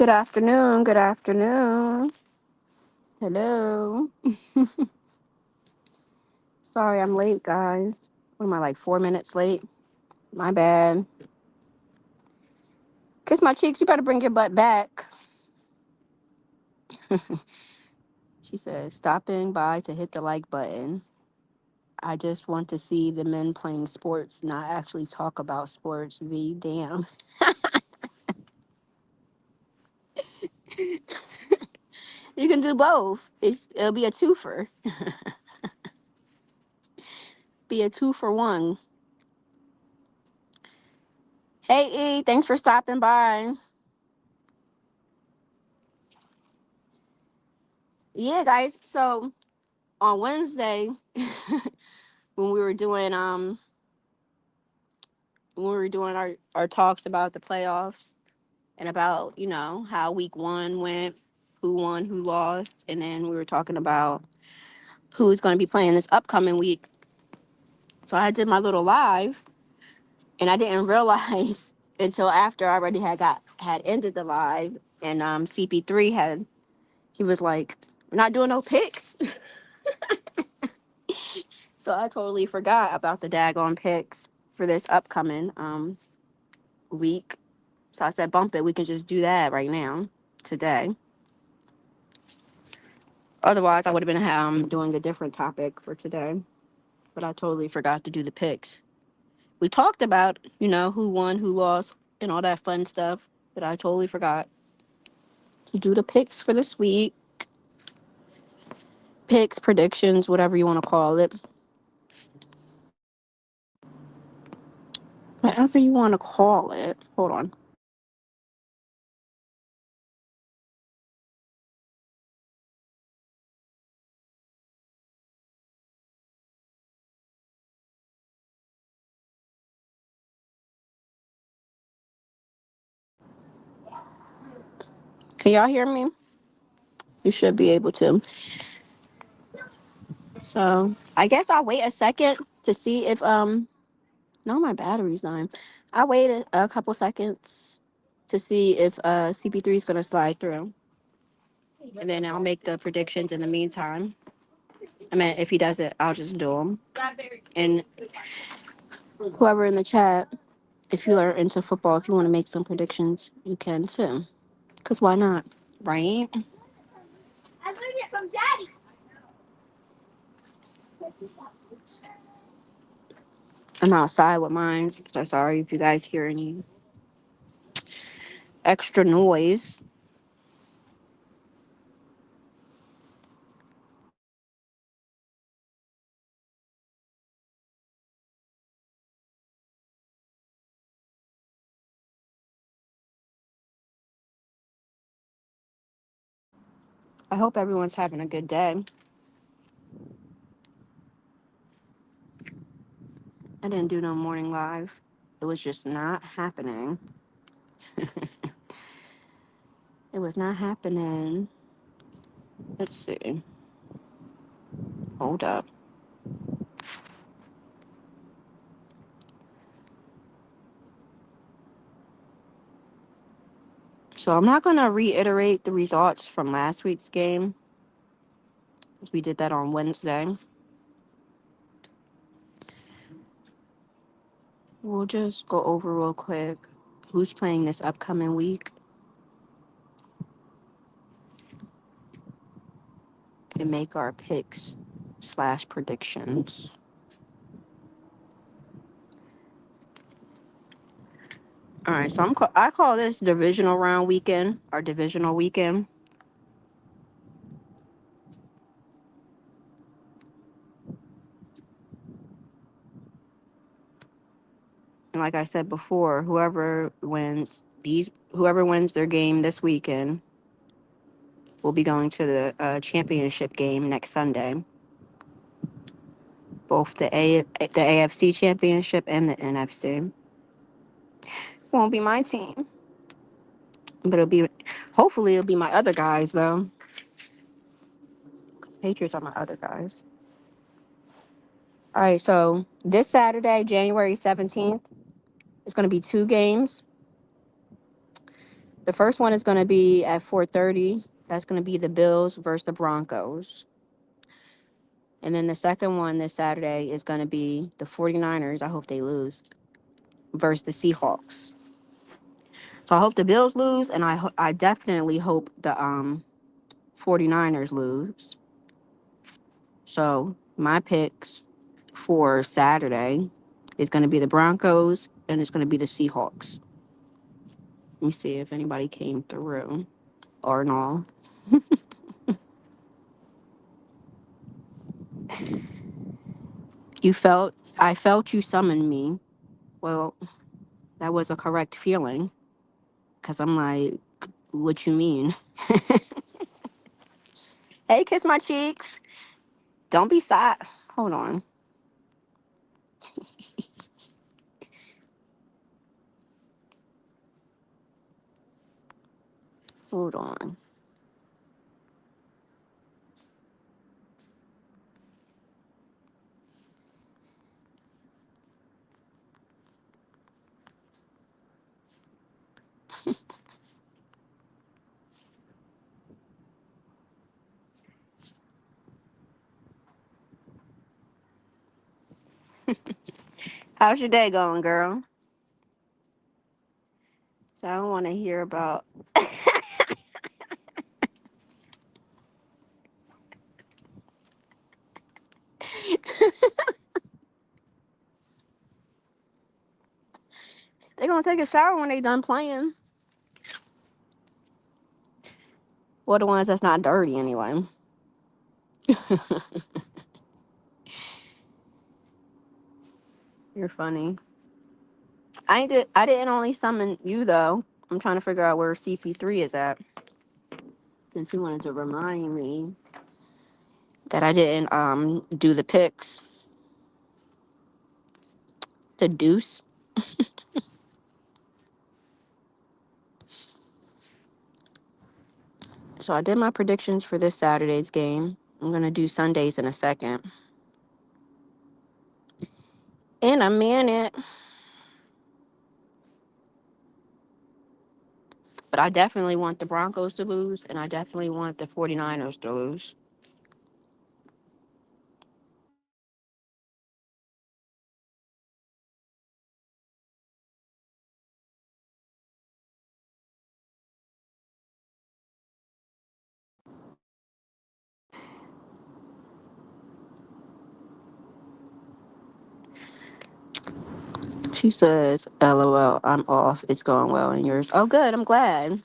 Good afternoon. Good afternoon. Hello. Sorry I'm late, guys. What am I, like 4 minutes late? My bad. Kiss my cheeks. You better bring your butt back. She says, stopping by to hit the like button. I just want to see the men playing sports, not actually talk about sports. V, damn. You can do both. It'll be a twofer. Be a 2 for 1. Hey, E, thanks for stopping by. Yeah, guys. So on Wednesday, when we were doing our talks about the playoffs and about, how week 1 went, who won, who lost, and then we were talking about who's going to be playing this upcoming week. So I did my little live, and I didn't realize until after I already had ended the live, and CP3 he was like, "We're not doing no picks." So I totally forgot about the daggone picks for this upcoming week. So I said, bump it. We can just do that right now, today. Otherwise, I would have been doing a different topic for today. But I totally forgot to do the picks. We talked about, who won, who lost, and all that fun stuff. But I totally forgot to do the picks for this week. Picks, predictions, whatever you want to call it. Whatever you want to call it. Hold on. Can y'all hear me? You should be able to. So I guess I'll wait a second to see if no, my battery's dying. I waited a couple seconds to see if CP3 is gonna slide through, and then I'll make the predictions in the meantime. I mean, if he does it, I'll just do them. And whoever in the chat, if you are into football, if you want to make some predictions, you can too. Cause why not, right? I learned it from Daddy. I'm outside with mine, so sorry if you guys hear any extra noise. I hope everyone's having a good day. I didn't do no morning live. It was just not happening. It was not happening. Let's see. Hold up. So I'm not going to reiterate the results from last week's game, because we did that on Wednesday. We'll just go over real quick who's playing this upcoming week and make our picks / predictions. All right, so I call this divisional round weekend, our divisional weekend. And like I said before, whoever wins their game this weekend will be going to the championship game next Sunday. Both the AFC championship and the NFC. Won't be my team, but hopefully it'll be my other guys though. Patriots are my other guys. All right, so this Saturday, January 17th, it's going to be 2 games. The first one is going to be at 4:30. That's going to be the Bills versus the Broncos. And then the second one this Saturday is going to be the 49ers. I hope they lose versus the Seahawks. So I hope the Bills lose, and I definitely hope the 49ers lose. So my picks for Saturday is going to be the Broncos and it's going to be the Seahawks. Let me see if anybody came through or no. I felt you summon me. Well, that was a correct feeling because I'm like, what you mean? Hey, kiss my cheeks. Don't be sad. Hold on. Hold on. How's your day going, girl? So I don't want to hear about. They're gonna take a shower when they done playing. Well, the ones that's not dirty anyway. You're funny. I didn't only summon you though. I'm trying to figure out where CP3 is at. Since he wanted to remind me that I didn't do the picks. The deuce. So I did my predictions for this Saturday's game. I'm gonna do Sundays in a second. In a minute. But I definitely want the Broncos to lose and I definitely want the 49ers to lose. She says, LOL, I'm off. It's going well and yours. Oh good, I'm glad.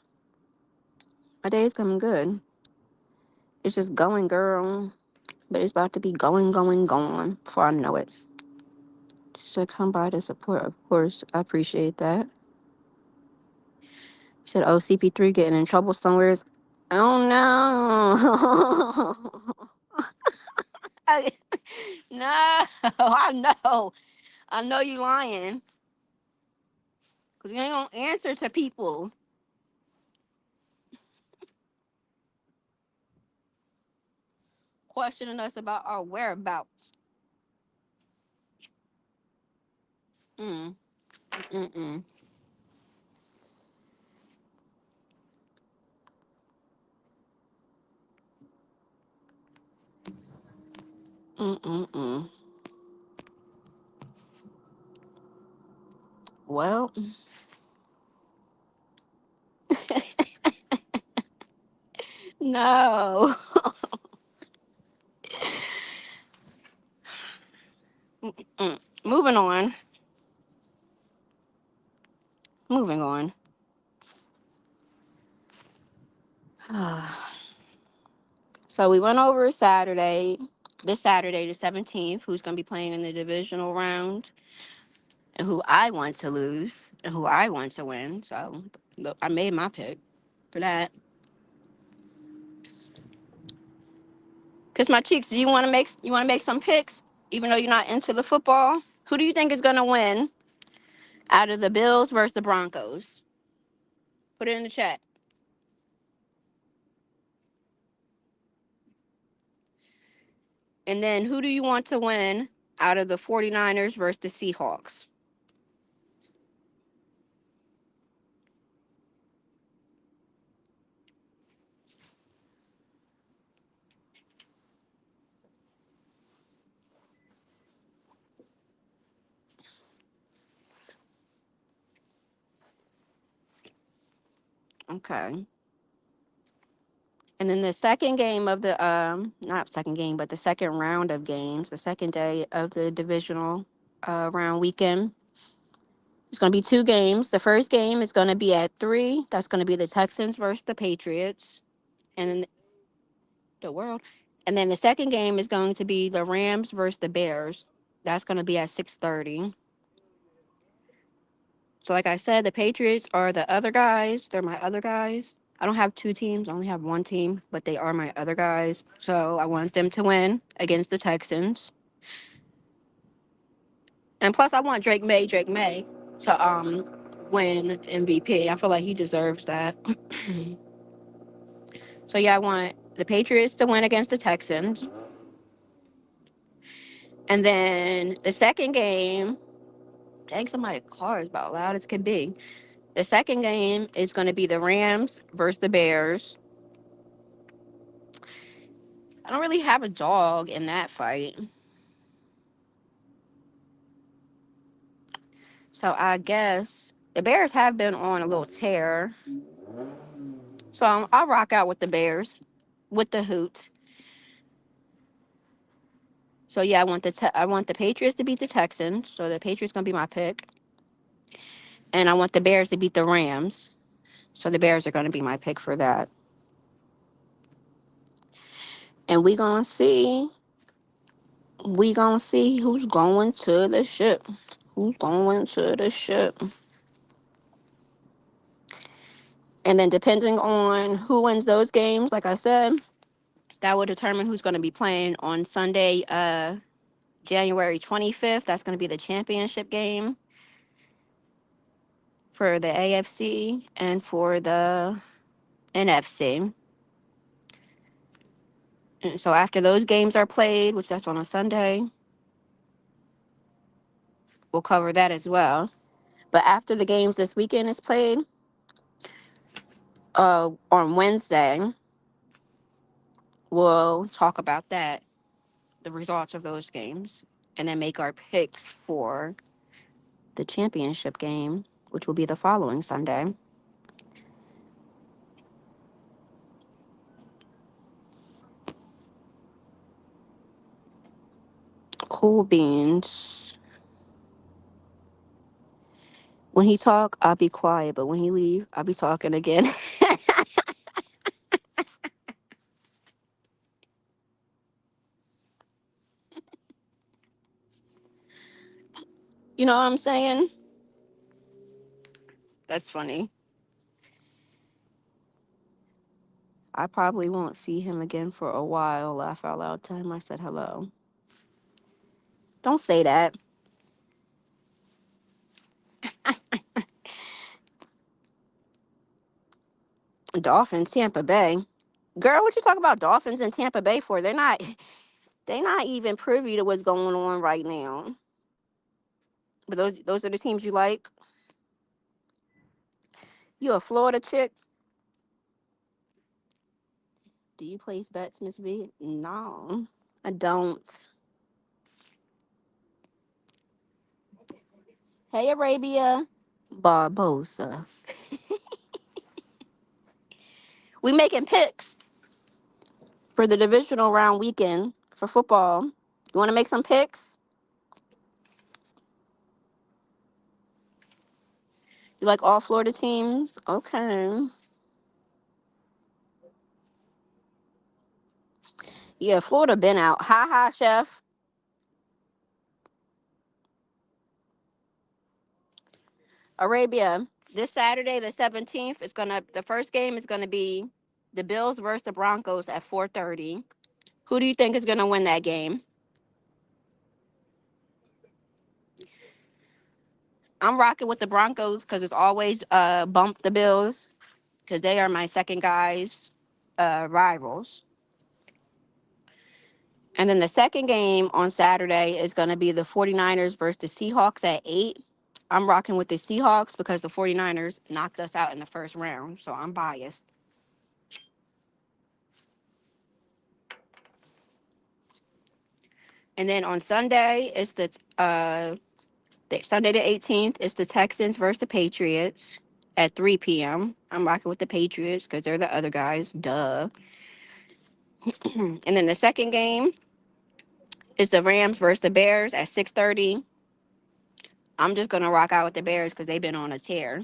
My day's coming good. It's just going, girl. But it's about to be going, going, gone before I know it. She said, come by to support. Of course, I appreciate that. She said, oh, CP3 getting in trouble somewhere. Oh, no. No, I know. I know you lying. Because you ain't going to answer to people questioning us about our whereabouts. Mm, mm, mm, mm, mm, mm. Well, no. Mm. Moving on. Moving on. So we went over this Saturday, the 17th, who's going to be playing in the divisional round and who I want to lose and who I want to win. So look, I made my pick for that. Kiss my cheeks. Do you want to make some picks, even though you're not into the football? Who do you think is going to win out of the Bills versus the Broncos? Put it in the chat. And then who do you want to win out of the 49ers versus the Seahawks? Okay. And then the second game of the not second game, but the second round of games, the second day of the divisional round weekend. It's going to be two games. The first game is going to be at 3. That's going to be the Texans versus the Patriots. And then the world. And then the second game is going to be the Rams versus the Bears. That's going to be at 6:30. So like I said, the Patriots are the other guys. They're my other guys. I don't have two teams. I only have one team, but they are my other guys. So I want them to win against the Texans. And plus I want Drake May to win MVP. I feel like he deserves that. So yeah, I want the Patriots to win against the Texans. And then the second game, dang, somebody's car is about loud as can be. The second game is going to be the Rams versus the Bears. I don't really have a dog in that fight. So I guess the Bears have been on a little tear. So I'll rock out with the Bears with the Hoots. So yeah, I want the Patriots to beat the Texans. So the Patriots going to be my pick. And I want the Bears to beat the Rams. So the Bears are going to be my pick for that. And we going to see who's going to the ship. Who's going to the ship. And then depending on who wins those games, like I said, that will determine who's going to be playing on Sunday, January 25th. That's going to be the championship game for the AFC and for the NFC. And so after those games are played, which that's on a Sunday, we'll cover that as well. But after the games this weekend is played, on Wednesday, we'll talk about that, the results of those games, and then make our picks for the championship game, which will be the following Sunday. Cool beans. When he talk, I'll be quiet, but when he leave, I'll be talking again. You know what I'm saying? That's funny. I probably won't see him again for a while. Laugh out loud. Tell him I said hello. Don't say that. Dolphins, Tampa Bay. Girl, what you talk about Dolphins and Tampa Bay for? They're not even privy to what's going on right now. But those are the teams you like. You a Florida chick? Do you place bets, Miss B? No, I don't. Hey, Arabia. Barbosa. We making picks for the divisional round weekend for football. You want to make some picks? You like all Florida teams? Okay. Yeah, Florida been out. Ha ha, chef. Arabia. This Saturday, the 17th, the first game is gonna be the Bills versus the Broncos at 4:30. Who do you think is gonna win that game? I'm rocking with the Broncos because it's always bump the Bills because they are my second guys rivals. And then the second game on Saturday is going to be the 49ers versus the Seahawks at 8. I'm rocking with the Seahawks because the 49ers knocked us out in the first round, so I'm biased. And then on Sunday, it's Sunday the 18th, it's the Texans versus the Patriots. at 3 p.m. I'm rocking with the Patriots because they're the other guys. Duh. And then the second game is the Rams versus the Bears at 6:30. I'm just gonna rock out with the Bears because they've been on a tear.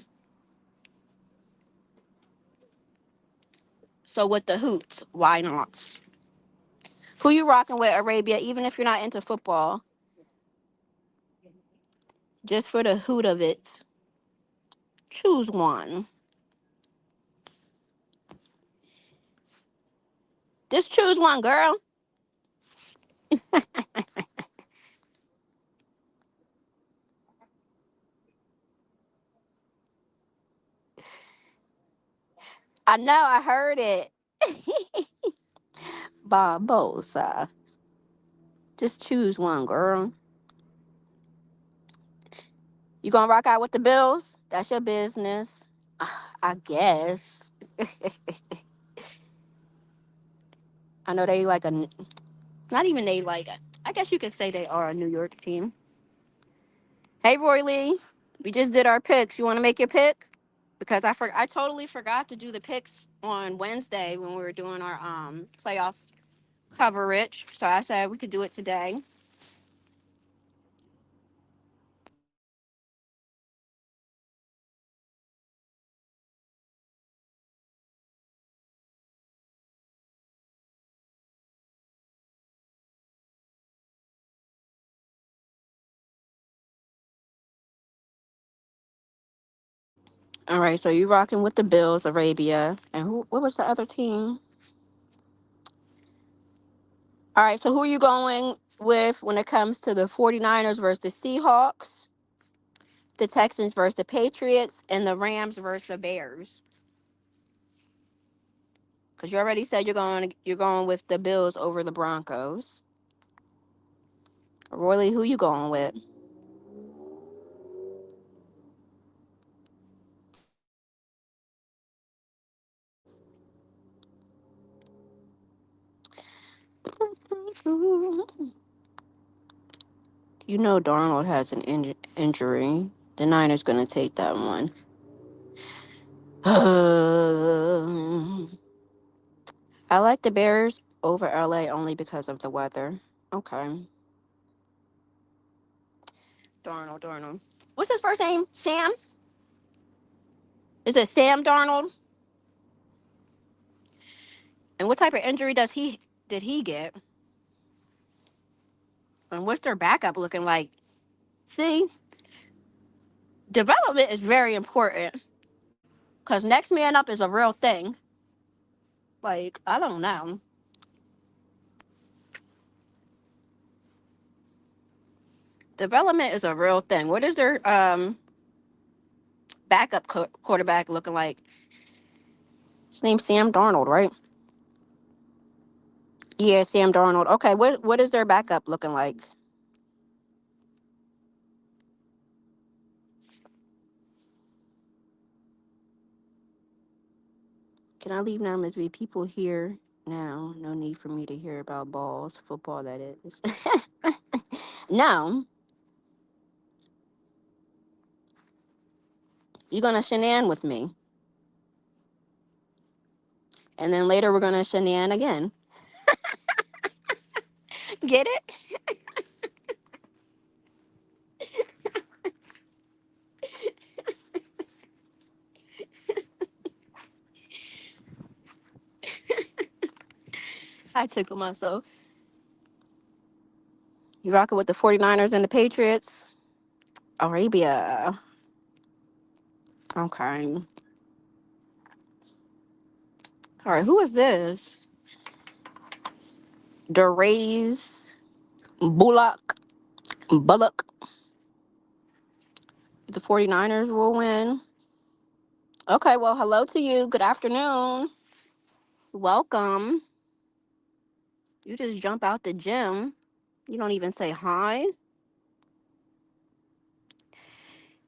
So with the hoots, why not? Who you rocking with, Arabia? Even if you're not into football, just for the hoot of it, choose one. Just choose one, girl. I know, I heard it. Barbosa. Just choose one, girl. You gonna rock out with the Bills? That's your business. I guess. I know they like not even they like, I guess you could say they are a New York team. Hey, Roy Lee. We just did our picks. You want to make your pick? Because I totally forgot to do the picks on Wednesday when we were doing our playoff coverage. So I said we could do it today. All right, so you rocking with the Bills, Arabia, and who? What was the other team? All right, so who are you going with when it comes to the 49ers versus the Seahawks, the Texans versus the Patriots, and the Rams versus the Bears? Because you already said you're going with the Bills over the Broncos. Roy Lee, who you going with? You know Darnold has an injury. The Niners gonna take that one. I like the Bears over LA only because of the weather. Okay. Darnold. What's his first name? Sam? Is it Sam Darnold? And what type of injury did he get? And what's their backup looking like? See, development is very important because next man up is a real thing. Like, I don't know. Development is a real thing. What is their backup quarterback looking like? His name's Sam Darnold, right? Yeah, Sam Darnold. Okay, what is their backup looking like? Can I leave now, Miss V? People here now. No need for me to hear about balls, football. That is. No, you're gonna shenan with me, and then later we're gonna shenan again. Get it? I tickle myself. You rocking with the 49ers and the Patriots? Arabia. Okay. All right. Who is this? Derays Bullock. The 49ers will win. Okay. Well, hello to you. Good afternoon. Welcome. You just jump out the gym. You don't even say hi.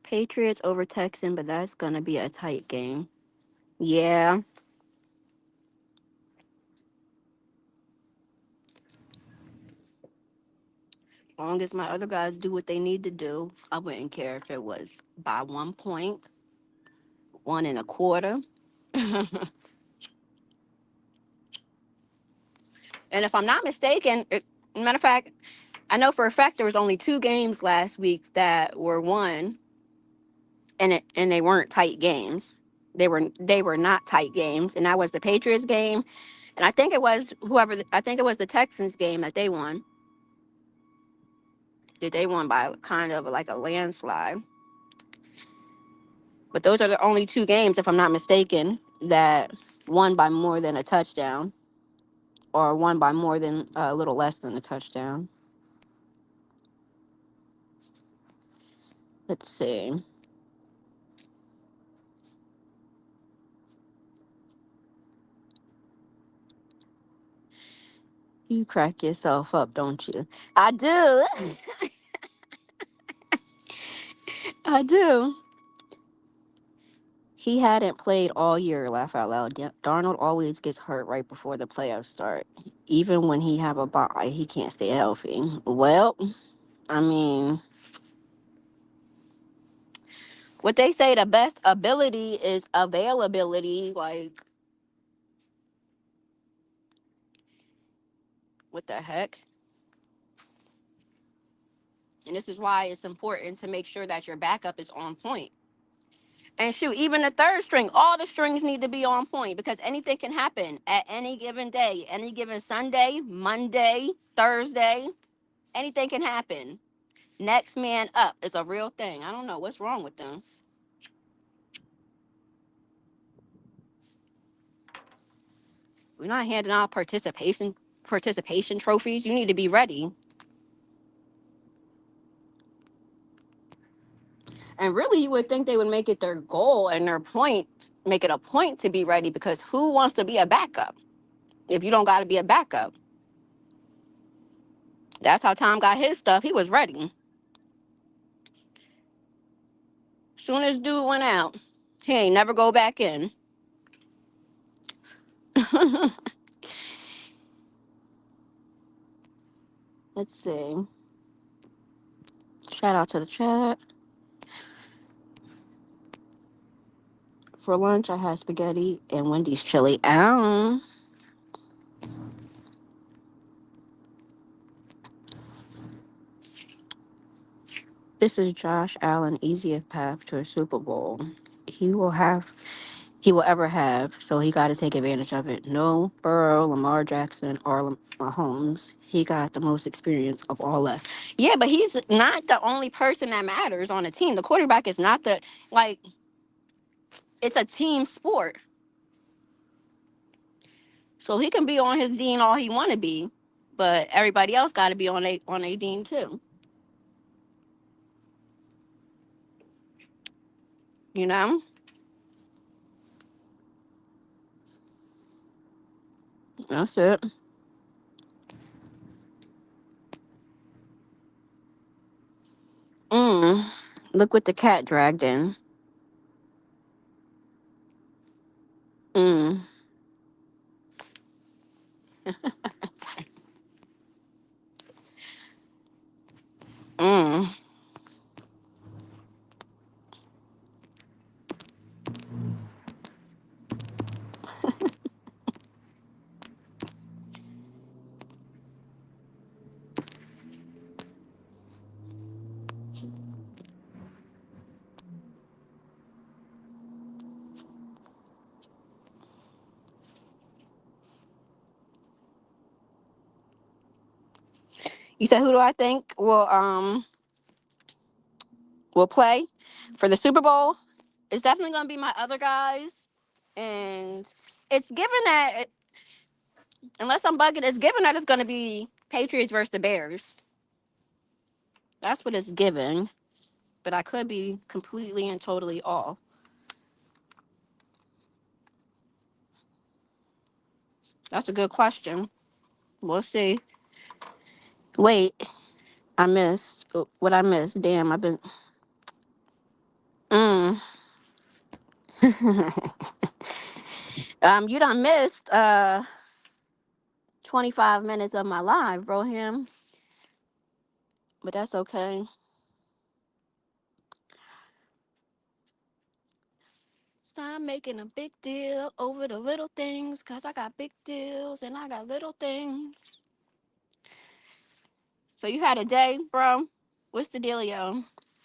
Patriots over Texan, but that's gonna be a tight game. Yeah. As long as my other guys do what they need to do, I wouldn't care if it was by 1 point 1.25. And if I'm not mistaken, matter of fact, I know for a fact there was only 2 games last week that were won, and they weren't tight games. They were not tight games, and that was the Patriots game, and I think it was I think it was the Texans game that they won. That they won by kind of like a landslide. But those are the only 2 games, if I'm not mistaken, that won by more than a touchdown, or won by more than a little less than a touchdown. Let's see. You crack yourself up, don't you? I do. I do. He hadn't played all year, laugh out loud. Darnold always gets hurt right before the playoffs start. Even when he have a bye, he can't stay healthy. Well, I mean, what they say, the best ability is availability. Like, what the heck? And this is why it's important to make sure that your backup is on point. And shoot, even the third string, all the strings need to be on point, because anything can happen at any given day, any given Sunday, Monday, Thursday. Anything can happen. Next man up is a real thing. I don't know what's wrong with them. We're not handing out participation trophies. You need to be ready. And really, you would think they would make it their goal and their point, make it a point to be ready, because who wants to be a backup if you don't got to be a backup? That's how Tom got his stuff. He was ready. Soon as dude went out, he ain't never go back in. Let's see. Shout out to the chat. For lunch, I had spaghetti and Wendy's chili. Ow. This is Josh Allen, easiest path to a Super Bowl he will have, he will ever have. So he got to take advantage of it. No Burrow, Lamar Jackson, or Mahomes. He got the most experience of all left. Yeah, but he's not the only person that matters on a team. The quarterback is not the, like, it's a team sport. So he can be on his dean all he want to be, but everybody else got to be on a dean too. You know, that's it. Mm. Look what the cat dragged in. Mm. Mm. You said, who do I think will play for the Super Bowl? It's definitely gonna be my other guys, and it's given that, unless I'm bugging, it's given that it's gonna be Patriots versus the Bears. That's what it's given, but I could be completely and totally off. That's a good question. We'll see. Wait, I missed what I missed. Damn, I've been. Mm. You done missed 25 minutes of my live, Broham, but that's okay. Stop making a big deal over the little things, cause I got big deals and I got little things. So you had a day, bro? What's the dealio?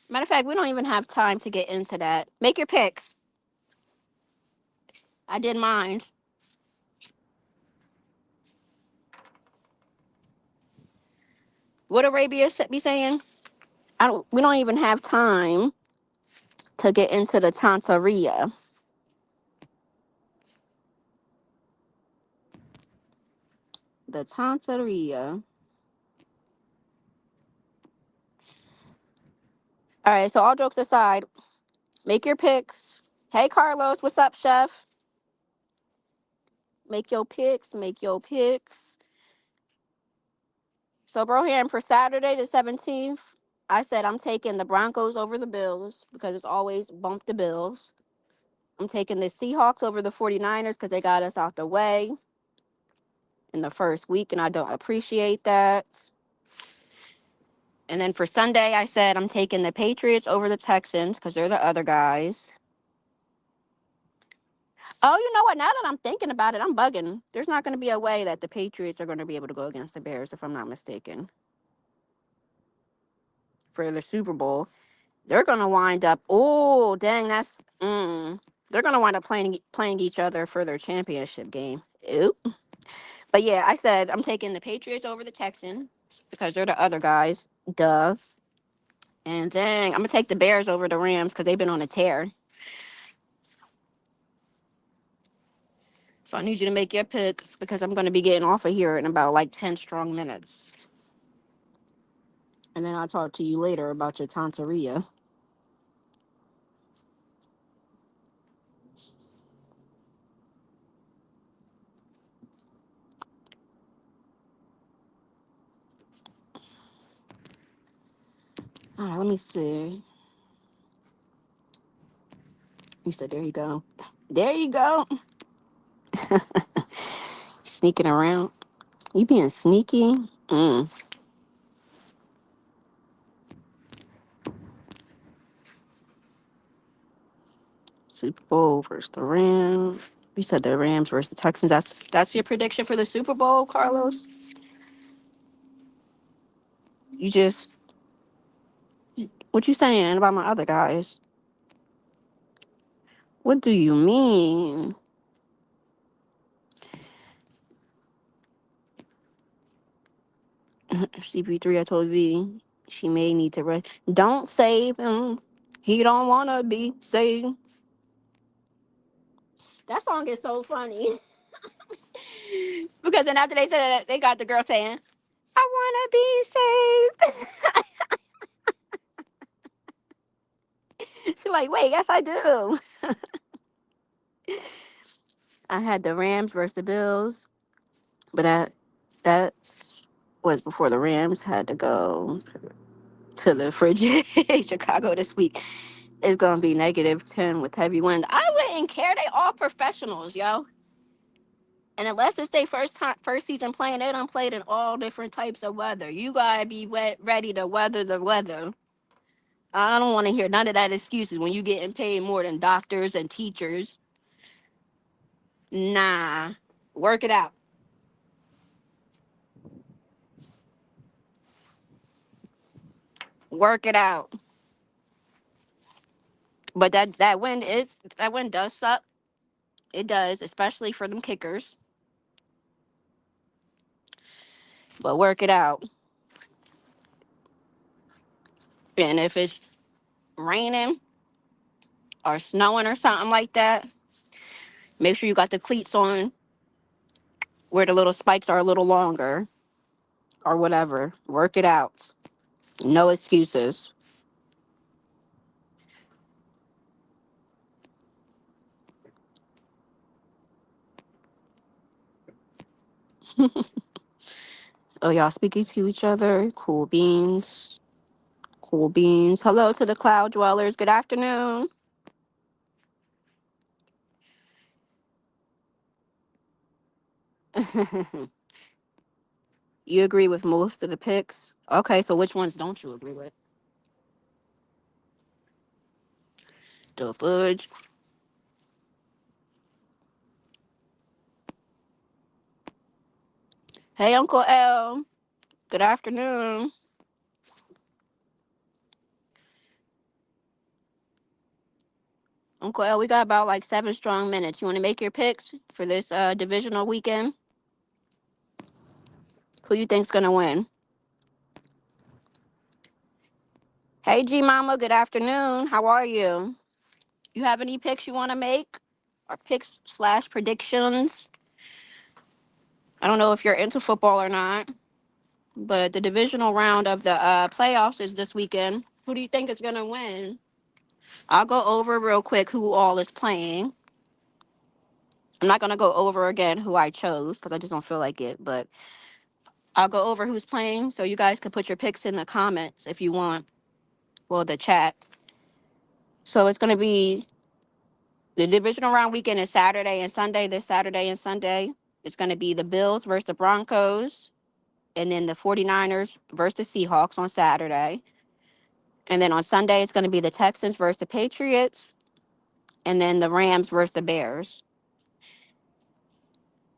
Matter of fact, we don't even have time to get into that. Make your picks. I did mine. What Arabia be saying? We don't even have time to get into the Tantaria. The Tantaria. All right, so all jokes aside, make your picks. Hey, Carlos, what's up, chef? Make your picks. Make your picks. So, Broham, for Saturday the 17th, I said I'm taking the Broncos over the Bills because it's always bump the Bills. I'm taking the Seahawks over the 49ers because they got us out the way in the first week, and I don't appreciate that. And then for Sunday, I said I'm taking the Patriots over the Texans because they're the other guys. Oh, you know what? Now that I'm thinking about it, I'm bugging. There's not going to be a way that the Patriots are going to be able to go against the Bears, if I'm not mistaken, for the Super Bowl. They're going to wind up. Oh, dang, that's. They're going to wind up playing each other for their championship game. Oop. But yeah, I said I'm taking the Patriots over the Texans because they're the other guys. Duh. And dang, I'm going to take the Bears over the Rams because they've been on a tear. So I need you to make your pick because I'm going to be getting off of here in about like 10 strong minutes. And then I'll talk to you later about your Tantaria. All right, let me see. You said, there you go. There you go. Sneaking around. You being sneaky? Super Bowl versus the Rams. You said the Rams versus the Texans. That's your prediction for the Super Bowl, Carlos? You just what you saying about my other guys? What do you mean? CP3, I told you she may need to rest. Don't save him. He don't wanna be saved. That song is so funny. Because then after they said that, they got the girl saying, I wanna be saved. She's like, wait, yes I do. I had the Rams versus the Bills, but that was before the Rams had to go to the fridge. Chicago this week. It's gonna be -10 with heavy wind. I wouldn't care. They all professionals, yo. And unless it's their first season playing, they done played in all different types of weather. You gotta be ready to weather the weather. I don't want to hear none of that excuses when you getting paid more than doctors and teachers. Nah, work it out. Work it out. But that wind does suck. It does, especially for them kickers. But work it out. And if it's raining or snowing or something like that, make sure you got the cleats on where the little spikes are a little longer or whatever. Work it out. No excuses. Oh, y'all speaking to each other. Cool beans. Cool beans. Hello to the cloud dwellers. Good afternoon. You agree with most of the picks? Okay, so which ones don't you agree with? The fudge. Hey, Uncle L. Good afternoon. Uncle L, we got about like 7 strong minutes. You want to make your picks for this divisional weekend? Who you think's gonna win? Hey, G Mama. Good afternoon. How are you? You have any picks you want to make, or picks slash predictions? I don't know if you're into football or not, but the divisional round of the playoffs is this weekend. Who do you think is gonna win? I'll go over real quick who all is playing. I'm not gonna go over again who I chose because I just don't feel like it, but I'll go over who's playing so you guys can put your picks in the comments if you want. Well, the chat. So it's gonna be the divisional round weekend is Saturday and Sunday. This Saturday and Sunday. It's gonna be the Bills versus the Broncos, and then the 49ers versus the Seahawks on Saturday. And then on Sunday it's gonna be the Texans versus the Patriots, and then the Rams versus the Bears.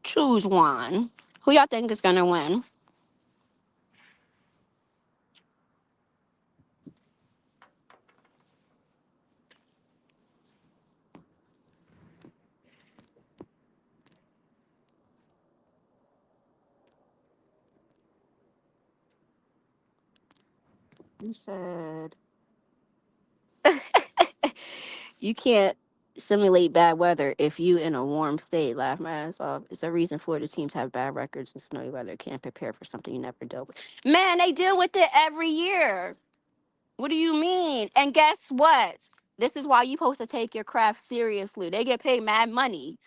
Choose one. Who y'all think is gonna win? You said you can't simulate bad weather if you in a warm state. Laugh my ass off. It's a reason Florida teams have bad records in snowy weather. Can't prepare for something you never dealt with. Man, they deal with it every year. What do you mean? And guess what? This is why you supposed to take your craft seriously. They get paid mad money.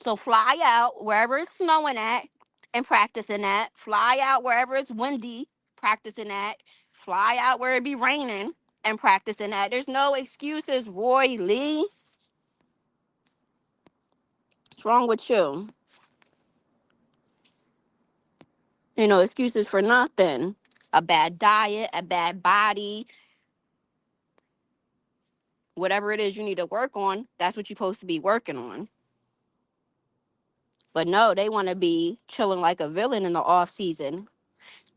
So fly out wherever it's snowing at and practice in that. Fly out wherever it's windy, practice in that. Fly out where it be raining and practice in that. There's no excuses, Roy Lee. What's wrong with you? You know, excuses for nothing. A bad diet, a bad body, whatever it is you need to work on, that's what you're supposed to be working on. But no, they want to be chilling like a villain in the off season.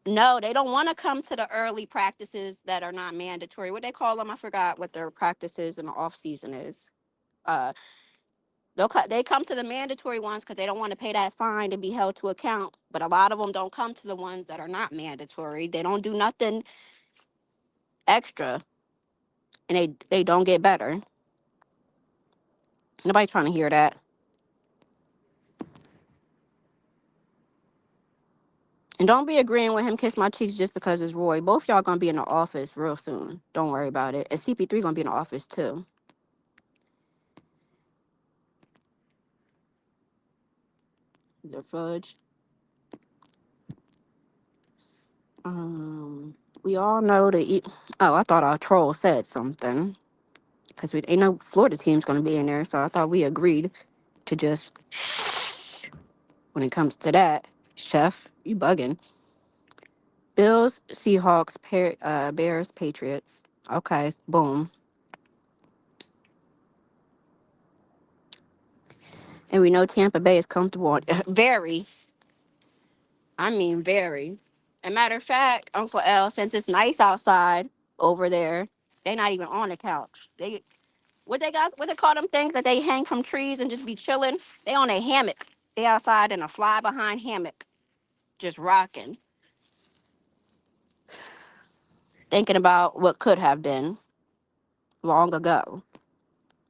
No, they don't want to come to the early practices that are not mandatory. What they call them, I forgot what their practices in the off season is. Uh, they come to the mandatory ones because they don't want to pay that fine to be held to account. But a lot of them don't come to the ones that are not mandatory. They don't do nothing extra, and they don't get better. Nobody trying to hear that. And don't be agreeing with him kiss my cheeks just because it's Roy. Both y'all gonna be in the office real soon. Don't worry about it. And CP3 gonna be in the office too. The fudge. We all know that. Oh, I thought our troll said something because we ain't no Florida team's gonna be in there. So I thought we agreed to just when it comes to that. Chef, you bugging? Bills, Seahawks, Bears, Patriots. Okay, boom. And we know Tampa Bay is comfortable. Very. I mean, very. A matter of fact, Uncle L, since it's nice outside over there, they not even on the couch. What they got? What they call them things that they hang from trees and just be chilling? They on a hammock. They outside in a fly behind hammock, just rocking, thinking about what could have been long ago.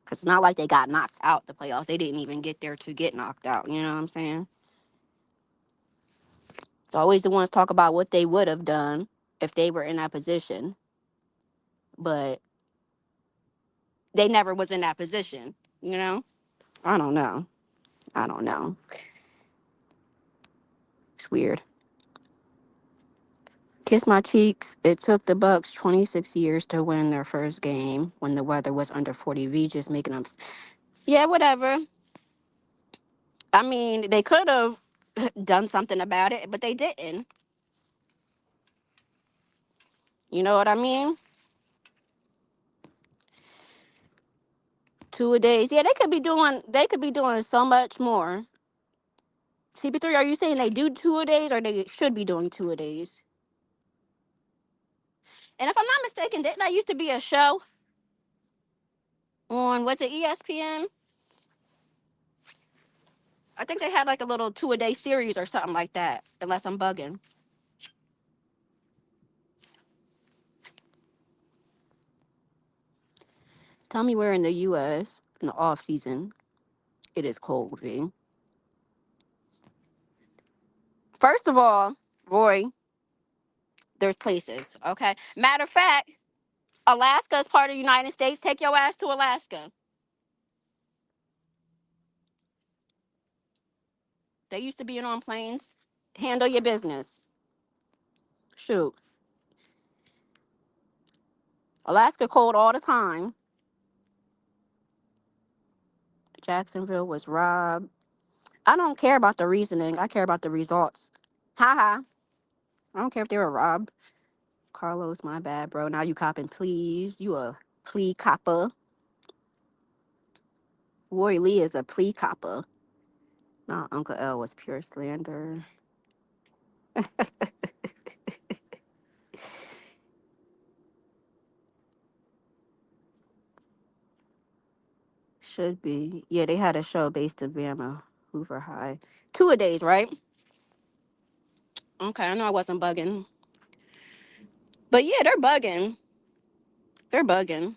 Cause it's not like they got knocked out the playoffs. They didn't even get there to get knocked out. You know what I'm saying? It's always the ones talk about what they would have done if they were in that position, but they never was in that position. You know? I don't know. I don't know. It's weird. Kiss my cheeks. It took the Bucks 26 years to win their first game when the weather was under 40 V, just making them. Yeah, whatever. I mean, they could have done something about it, but they didn't. You know what I mean? 2 a days. Yeah, they could be doing. They could be doing so much more. CP3, are you saying they do 2-a-days or they should be doing 2-a-days? And if I'm not mistaken, didn't that used to be a show on, was it ESPN? I think they had like a little 2-a-day series or something like that, unless I'm bugging. Tell me where in the US in the off season it is cold, V. First of all, Roy, there's places, okay? Matter of fact, Alaska is part of the United States. Take your ass to Alaska. They used to be on planes. Handle your business. Shoot. Alaska cold all the time. Jacksonville was robbed. I don't care about the reasoning. I care about the results. Haha. I don't care if they were robbed. Carlos, my bad, bro. Now you copping pleas. You a plea copper. Roy Lee is a plea copper. Nah, Uncle L was pure slander. Should be. Yeah, they had a show based in Bama, Hoover High. 2-a-days, right? Okay, I know I wasn't bugging. But yeah, they're bugging. They're bugging.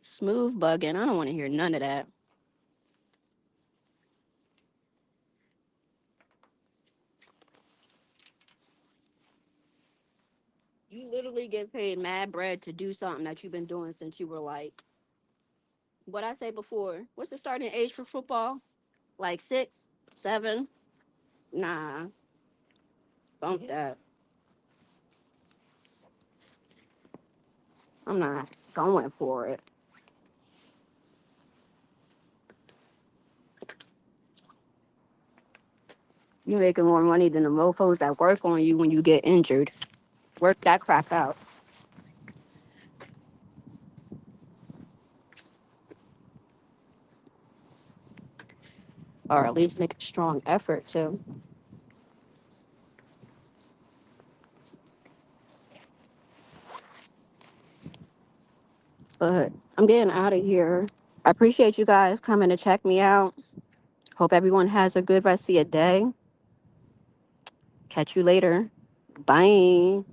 Smooth bugging. I don't want to hear none of that. You literally get paid mad bread to do something that you've been doing since you were like, what I say before. What's the starting age for football? Like 6, 7? Nah, bump that. I'm not going for it. You making more money than the mofos that work on you when you get injured. Work that crap out. Or at least make a strong effort to. But I'm getting out of here. I appreciate you guys coming to check me out. Hope everyone has a good rest of your day. Catch you later. Bye.